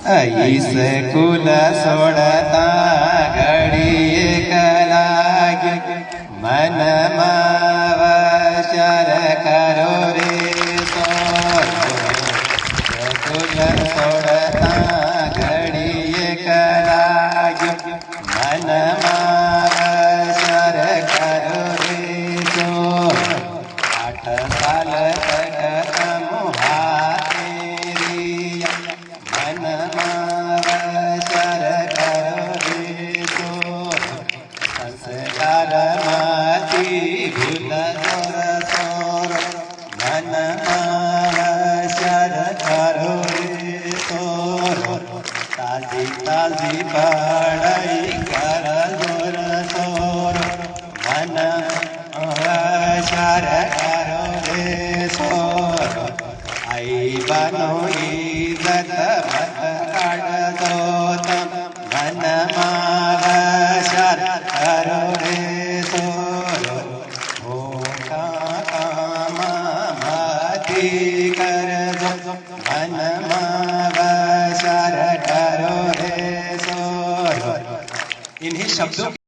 School सोड़ता घड़िए कलाग मन वचर करो रे स्कूल सोड़ता घड़िए कलाग मन वचर करो रे तो 8 साल तक भूल सोर मन शर करो रे सोर ताजी ताजी पढ़ाई कर जोर सोर मन शर करो रे सोर आई बनो इज्जत मत काढ़ दो तम मन शर करो रे सोर कर मन वचर करो रे सोर। इन्हीं शब्दों